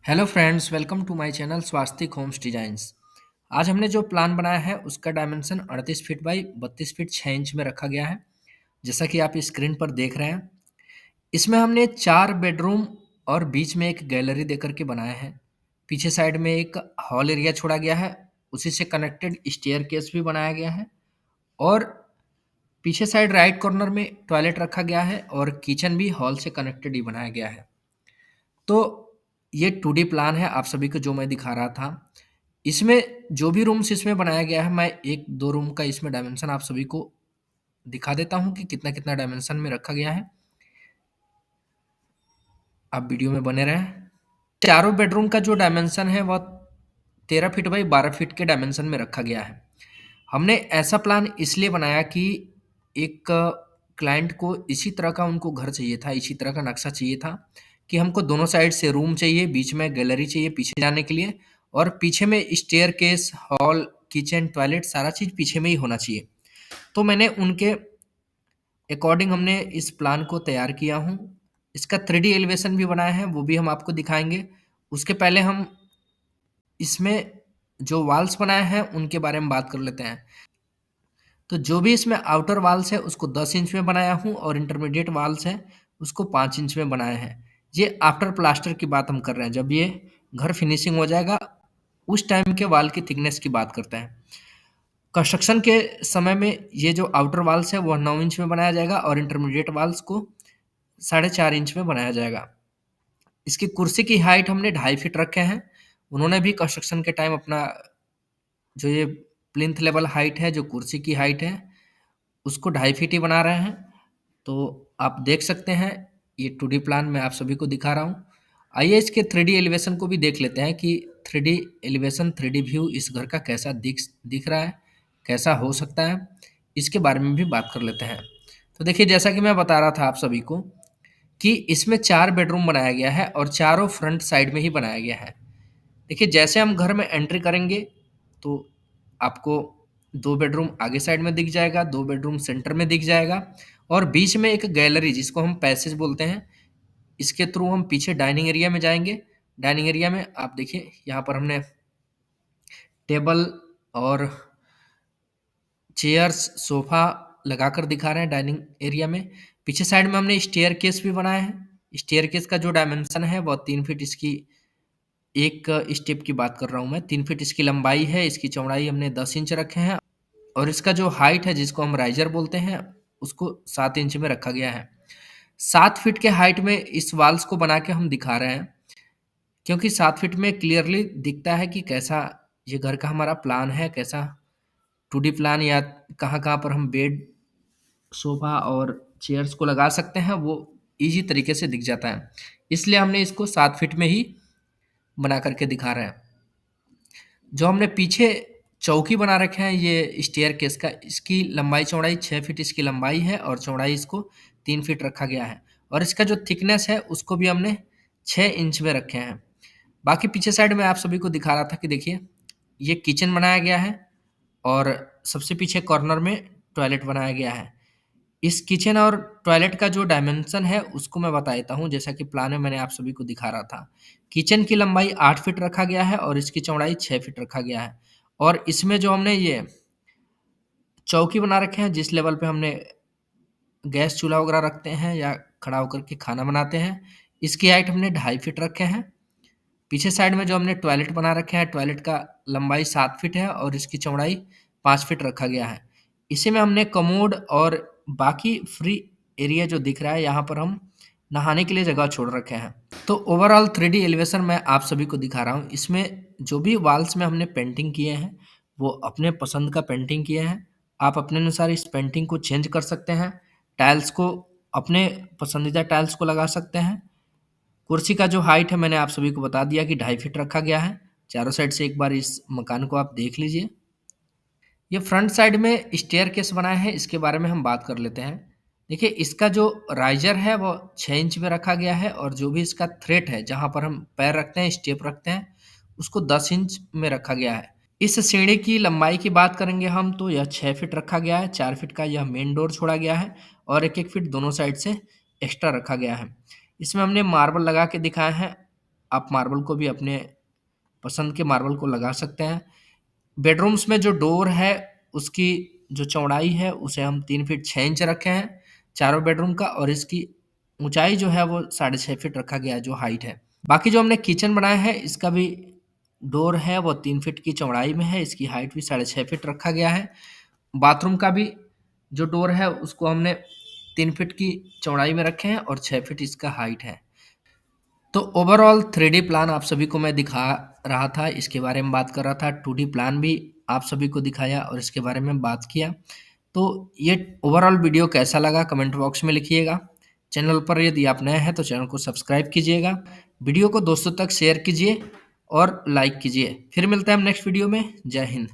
Hello friends, welcome to my channel Swastik homes designs. आज हमने जो प्लान बनाया है उसका dimension 38 feet by 32 feet 6 inch में रखा गया है। जैसा कि आप स्क्रीन पर देख रहे हैं, इसमें हमने 4 बेडरूम और बीच में एक गैलरी देकर के बनाया है। पीछे साइड में एक हॉल एरिया छोड़ा गया है, उसी से कनेक्टेड स्टेयर केस भी बनाया गया है और पीछे साइड राइट कॉर्नर में टॉयलेट रखा गया है और किचन भी हॉल से कनेक्टेड ही बनाया गया है। तो ये 2D प्लान है आप सभी को जो मैं दिखा रहा था। इसमें जो भी रूम्स इसमें बनाया गया है, मैं 1-2 रूम का इसमें डायमेंशन आप सभी को दिखा देता हूँ कि कितना-कितना डायमेंशन में रखा गया है। आप वीडियो में बने रहें। चारों बेडरूम का जो डायमेंशन है वह 13 फीट बाई 12 फीट के डायमेंशन में रखा गया है। हमने ऐसा प्लान इसलिए बनाया कि एक क्लाइंट को इसी तरह का उनको घर चाहिए था, इसी तरह का नक्शा चाहिए था कि हमको दोनों साइड से रूम चाहिए, बीच में गैलरी चाहिए पीछे जाने के लिए और पीछे में स्टेयरकेस, हॉल, किचन, टॉयलेट सारा चीज़ पीछे में ही होना चाहिए। तो मैंने उनके अकॉर्डिंग हमने इस प्लान को तैयार किया हूँ। इसका 3D एलिवेशन भी बनाया है, वो भी हम आपको दिखाएँगे। उसके पहले हम इसमें जो वॉल्स बनाए हैं, उनके बारे में बात कर लेते हैं। तो जो भी इसमें आउटर वॉल्स है उसको 10 इंच में बनाया हूँ और इंटरमीडिएट वॉल्स है उसको 5 इंच में बनाया है। ये आफ्टर प्लास्टर की बात हम कर रहे हैं, जब ये घर फिनिशिंग हो जाएगा उस टाइम के वॉल की थिकनेस की बात करते हैं। कंस्ट्रक्शन के समय में ये जो आउटर वॉल्स है वह 9 इंच में बनाया जाएगा और इंटरमीडिएट वॉल्स को 4.5 इंच में बनाया जाएगा। इसकी कुर्सी की हाइट हमने 2.5 फीट रखे हैं। उन्होंने भी कंस्ट्रक्शन के टाइम अपना जो ये प्लिंथ लेवल हाइट है, जो कुर्सी की हाइट है, उसको 2.5 फीट ही बना रहे हैं। तो आप देख सकते हैं, ये 2D प्लान मैं आप सभी को दिखा रहा हूँ। आइए इसके 3D एलिवेशन को भी देख लेते हैं कि 3D एलिवेशन, 3D व्यू इस घर का कैसा दिख दिख रहा है, कैसा हो सकता है, इसके बारे में भी बात कर लेते हैं। तो देखिए, जैसा कि मैं बता रहा था आप सभी को कि इसमें 4 बेडरूम बनाया गया है और चारों फ्रंट साइड में ही बनाया गया है। देखिए, जैसे हम घर में एंट्री करेंगे तो आपको 2 बेडरूम आगे साइड में दिख जाएगा, 2 बेडरूम सेंटर में दिख जाएगा और बीच में एक गैलरी जिसको हम पैसेज बोलते हैं, इसके थ्रू हम पीछे डाइनिंग एरिया में जाएँगे। डाइनिंग एरिया में आप देखिए, यहाँ पर हमने टेबल और चेयर्स, सोफ़ा लगाकर दिखा रहे हैं डाइनिंग एरिया में। पीछे साइड में हमने स्टेयरकेस भी बनाया है। स्टेयरकेस का जो डायमेंशन है वो 3 फीट, इसकी एक स्टेप की बात कर रहा हूँ मैं, 3 फीट इसकी लंबाई है, इसकी चौड़ाई हमने 10 इंच रखे हैं और इसका जो हाइट है जिसको हम राइज़र बोलते हैं, उसको 7 इंच में रखा गया है। 7 फीट के हाइट में इस वॉल्स को बना के हम दिखा रहे हैं, क्योंकि 7 फीट में क्लियरली दिखता है कि कैसा ये घर का हमारा प्लान है, कैसा 2D प्लान या कहाँ-कहाँ पर हम बेड, सोफ़ा और चेयर्स को लगा सकते हैं, वो ईज़ी तरीके से दिख जाता है। इसलिए हमने इसको 7 फीट में ही बना कर के दिखा रहे हैं। जो हमने पीछे चौकी बना रखे हैं ये स्टेयरकेस का, इसकी लंबाई चौड़ाई 6 फीट इसकी लंबाई है और चौड़ाई इसको 3 फीट रखा गया है और इसका जो थिकनेस है उसको भी हमने 6 इंच में रखे हैं। बाकी पीछे साइड में आप सभी को दिखा रहा था कि देखिए, ये किचन बनाया गया है और सबसे पीछे कॉर्नर में टॉयलेट बनाया गया है। इस किचन और टॉयलेट का जो डायमेंशन है उसको मैं बता देता हूँ, जैसा कि प्लान में मैंने आप सभी को दिखा रहा था। किचन की लंबाई 8 फीट रखा गया है और इसकी चौड़ाई 6 फीट रखा गया है और इसमें जो हमने ये चौकी बना रखे हैं, जिस लेवल पे हमने गैस चूल्हा वगैरह रखते हैं या खड़ा होकर के खाना बनाते हैं, इसकी हाइट हमने 2.5 फीट रखे हैं। पीछे साइड में जो हमने टॉयलेट बना रखे हैं, टॉयलेट का लंबाई 7 फीट है और इसकी चौड़ाई 5 फीट रखा गया है। इसी में हमने कमोड और बाकी फ्री एरिया जो दिख रहा है, यहाँ पर हम नहाने के लिए जगह छोड़ रखे हैं। तो ओवरऑल 3D एलिवेशन मैं आप सभी को दिखा रहा हूँ। इसमें जो भी वॉल्स में हमने पेंटिंग किए हैं, वो अपने पसंद का पेंटिंग किए हैं। आप अपने अनुसार इस पेंटिंग को चेंज कर सकते हैं। टाइल्स को अपने पसंदीदा टाइल्स को लगा सकते हैं। कुर्सी का जो हाइट है मैंने आप सभी को बता दिया कि 2.5 फीट रखा गया है। चारों साइड से एक बार इस मकान को आप देख लीजिए। ये फ्रंट साइड में स्टेयरकेस बनाया है, इसके बारे में हम बात कर लेते हैं। देखिए, इसका जो राइज़र है वो 6 इंच में रखा गया है और जो भी इसका थ्रेट है, जहाँ पर हम पैर रखते हैं, स्टेप रखते हैं, उसको 10 इंच में रखा गया है। इस सीढ़ी की लंबाई की बात करेंगे हम तो यह 6 फीट रखा गया है, 4 फीट का यह मेन डोर छोड़ा गया है और 1-1 फीट दोनों साइड से एक्स्ट्रा रखा गया है। इसमें हमने मार्बल लगा के दिखाए हैं आप मार्बल को भी अपने पसंद के मार्बल को लगा सकते हैं। बेडरूम्स में जो डोर है उसकी जो चौड़ाई है उसे हम 3 फीट 6 इंच रखे हैं चारों बेडरूम का, और इसकी ऊंचाई जो है वो 6.5 फीट रखा गया है जो हाइट है। बाकी जो हमने किचन बनाया है इसका भी डोर है वो 3 फीट की चौड़ाई में है, इसकी हाइट भी 6.5 फीट रखा गया है। बाथरूम का भी जो डोर है उसको हमने 3 फीट की चौड़ाई में रखे हैं और 6 फीट इसका हाइट है। तो ओवरऑल 3D प्लान आप सभी को मैं दिखा रहा था, इसके बारे में बात कर रहा था। 2D प्लान भी आप सभी को दिखाया और इसके बारे में बात किया। तो ये ओवरऑल वीडियो कैसा लगा कमेंट बॉक्स में लिखिएगा। चैनल पर यदि आप नए हैं तो चैनल को सब्सक्राइब कीजिएगा, वीडियो को दोस्तों तक शेयर कीजिए और लाइक कीजिए। फिर मिलते हैं हम नेक्स्ट वीडियो में। जय हिंद।